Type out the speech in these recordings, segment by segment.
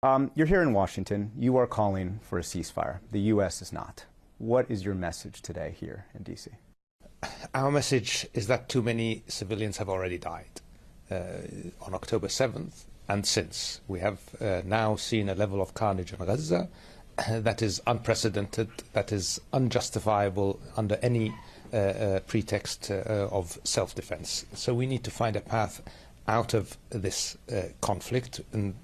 You're here in Washington. You are calling for a ceasefire. The U.S. is not. What is your message today here in D.C.? Our message is that too many civilians have already died on October 7th and since. We have now seen a level of carnage in Gaza that is unprecedented, that is unjustifiable under any pretext of self-defense. So we need to find a path out of this conflict, and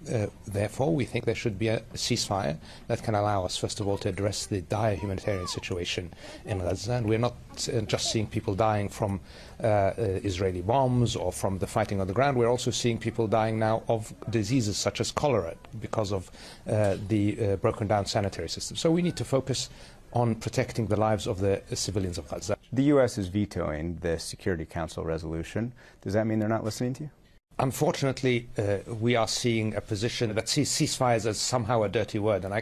therefore we think there should be a ceasefire that can allow us, first of all, to address the dire humanitarian situation in Gaza. And we're not just seeing people dying from Israeli bombs or from the fighting on the ground. We're also seeing people dying now of diseases such as cholera because of the broken down sanitary system. So we need to focus on protecting the lives of the civilians of Gaza. The U.S. is vetoing the Security Council resolution. Does that mean they're not listening to you? Unfortunately, we are seeing a position that sees ceasefires as somehow a dirty word, and I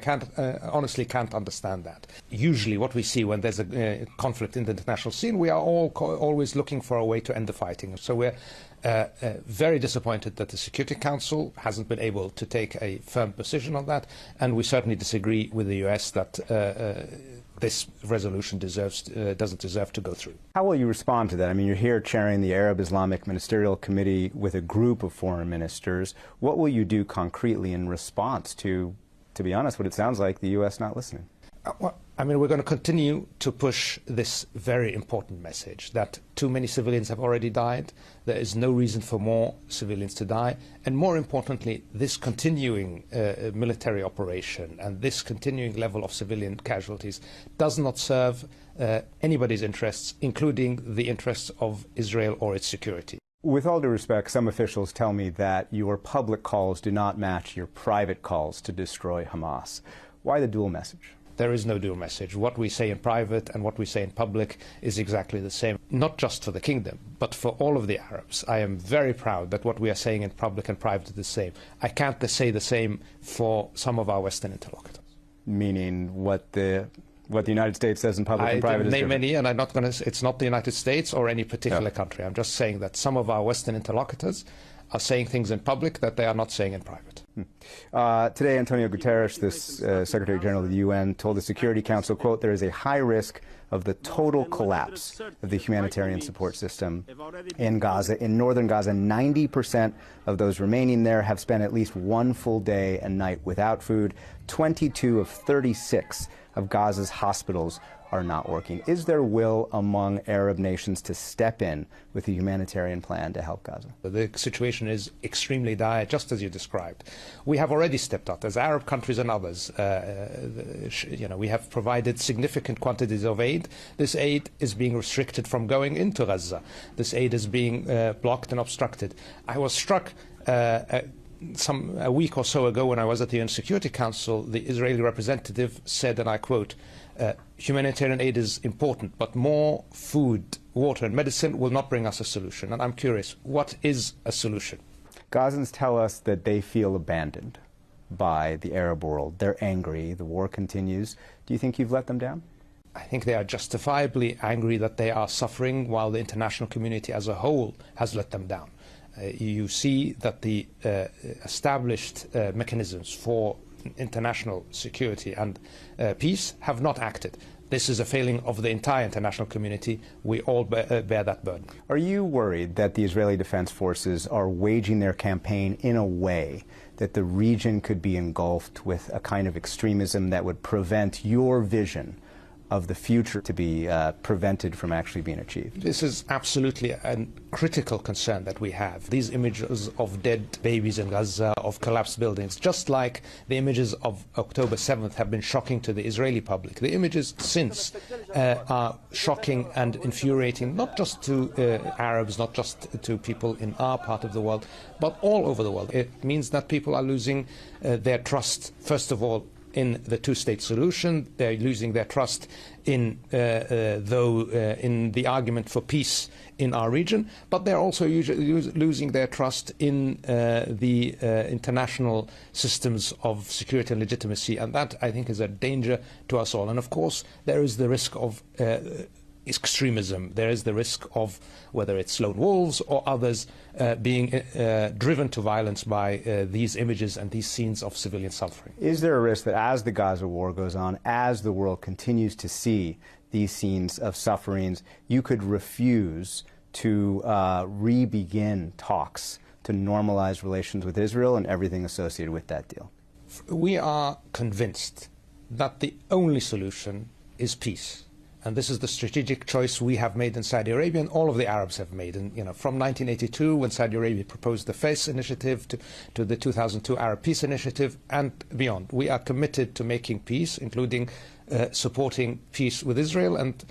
honestly can't understand that. Usually what we see when there's a conflict in the international scene, we are always looking for a way to end the fighting. So we're very disappointed that the Security Council hasn't been able to take a firm position on that, and we certainly disagree with the US that this resolution doesn't deserve to go through. How will you respond to that? I mean, you're here chairing the Arab Islamic Ministerial Committee with a group of foreign ministers. What will you do concretely in response to be honest, what it sounds like the U.S. not listening? Well, I mean, we're going to continue to push this very important message that too many civilians have already died. There is no reason for more civilians to die. And more importantly, this continuing military operation and this continuing level of civilian casualties does not serve anybody's interests, including the interests of Israel or its security. With all due respect, some officials tell me that your public calls do not match your private calls to destroy Hamas. Why the dual message? There is no dual message. What we say in private and what we say in public is exactly the same, not just for the kingdom, but for all of the Arabs. I am very proud that what we are saying in public and private is the same. I can't say the same for some of our Western interlocutors. Meaning what the United States says in public and private is different? I name many, and I'm not going to. It's not the United States or any particular country. I'm just saying that some of our Western interlocutors are saying things in public that they are not saying in private. Today, Antonio Guterres, this Secretary General of the UN, told the Security Council, quote, there is a high risk of the total collapse of the humanitarian support system in Gaza. In northern Gaza, 90% of those remaining there have spent at least one full day and night without food. 22 of 36 of Gaza's hospitals are not working. Is there will among Arab nations to step in with a humanitarian plan to help Gaza? The situation is extremely dire, just as you described. We have already stepped up, as Arab countries and others. We have provided significant quantities of aid. This aid is being restricted from going into Gaza. This aid is being blocked and obstructed. I was struck a week or so ago when I was at the UN Security Council. The Israeli representative said, and I quote, humanitarian aid is important, but more food, water and medicine will not bring us a solution. And I'm curious, what is a solution? Gazans tell us that they feel abandoned by the Arab world. They're angry. The war continues. Do you think you've let them down? I think they are justifiably angry that they are suffering while the international community as a whole has let them down. You see that the established mechanisms for international security and peace have not acted. This is a failing of the entire international community. We all bear that burden. Are you worried that the Israeli Defense Forces are waging their campaign in a way that the region could be engulfed with a kind of extremism that would prevent your vision of the future to be prevented from actually being achieved? This is absolutely a critical concern that we have. These images of dead babies in Gaza, of collapsed buildings, just like the images of October 7th have been shocking to the Israeli public. The images since are shocking and infuriating, not just to Arabs, not just to people in our part of the world, but all over the world. It means that people are losing their trust, first of all, in the two-state solution. They're losing their trust in the argument for peace in our region, but they're also losing their trust in the international systems of security and legitimacy, and that, I think, is a danger to us all. And of course, there is the risk of extremism. There is the risk of, whether it's lone wolves or others, being driven to violence by these images and these scenes of civilian suffering. Is there a risk that as the Gaza war goes on, as the world continues to see these scenes of sufferings, you could refuse to re-begin talks to normalize relations with Israel and everything associated with that deal? We are convinced that the only solution is peace. And this is the strategic choice we have made in Saudi Arabia, and all of the Arabs have made. And, from 1982, when Saudi Arabia proposed the FACE initiative, to the 2002 Arab Peace Initiative, and beyond. We are committed to making peace, including supporting peace with Israel, and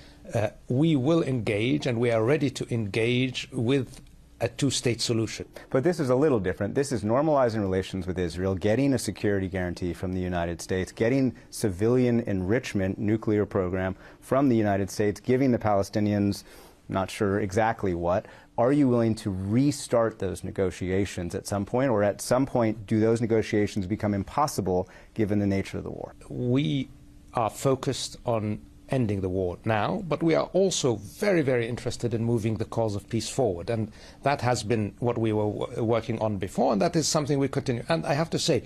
we will engage, and we are ready to engage with a two-state solution. But this is a little different. This is normalizing relations with Israel, getting a security guarantee from the United States, getting civilian enrichment nuclear program from the United States, giving the Palestinians, not sure exactly what. Are you willing to restart those negotiations at some point, or at some point do those negotiations become impossible given the nature of the war? We are focused on ending the war now, but we are also very, very interested in moving the cause of peace forward. And that has been what we were working on before, and that is something we continue. And I have to say,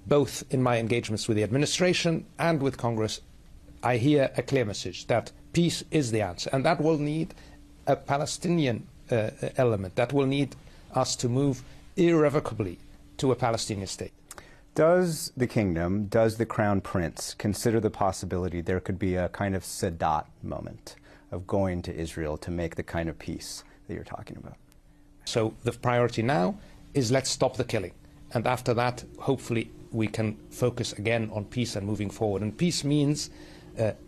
both in my engagements with the administration and with Congress, I hear a clear message that peace is the answer. And that will need a Palestinian element. That will need us to move irrevocably to a Palestinian state. Does the kingdom, does the crown prince consider the possibility there could be a kind of Sadat moment of going to Israel to make the kind of peace that you're talking about? So the priority now is let's stop the killing. And after that, hopefully, we can focus again on peace and moving forward. And peace means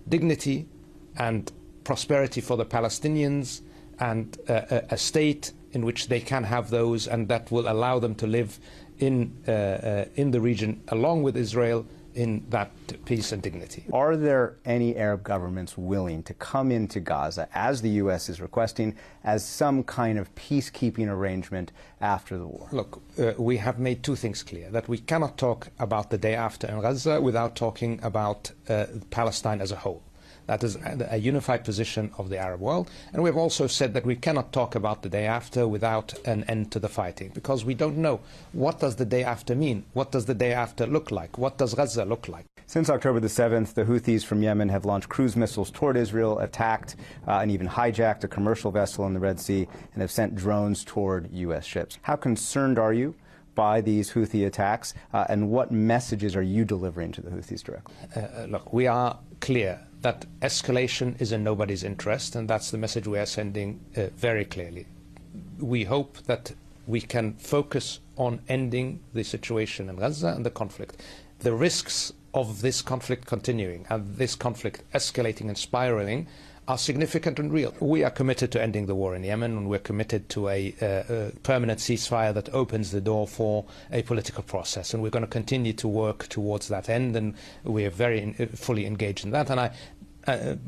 dignity and prosperity for the Palestinians, and a state in which they can have those, and that will allow them to live in the region along with Israel in that peace and dignity. Are there any Arab governments willing to come into Gaza, as the U.S. is requesting, as some kind of peacekeeping arrangement after the war? Look, we have made two things clear: that we cannot talk about the day after in Gaza without talking about Palestine as a whole. That is a unified position of the Arab world. And we have also said that we cannot talk about the day after without an end to the fighting, because we don't know what does the day after mean. What does the day after look like? What does Gaza look like? Since October the 7th, the Houthis from Yemen have launched cruise missiles toward Israel, attacked and even hijacked a commercial vessel in the Red Sea, and have sent drones toward U.S. ships. How concerned are you by these Houthi attacks, and what messages are you delivering to the Houthis directly? Look, we are clear that escalation is in nobody's interest, and that's the message we are sending very clearly. We hope that we can focus on ending the situation in Gaza and the conflict. The risks of this conflict continuing and this conflict escalating and spiraling are significant and real. We are committed to ending the war in Yemen, and we're committed to a permanent ceasefire that opens the door for a political process. And we're going to continue to work towards that end, and we are very fully engaged in that. And I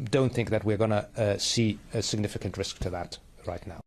don't think that we're going to see a significant risk to that right now.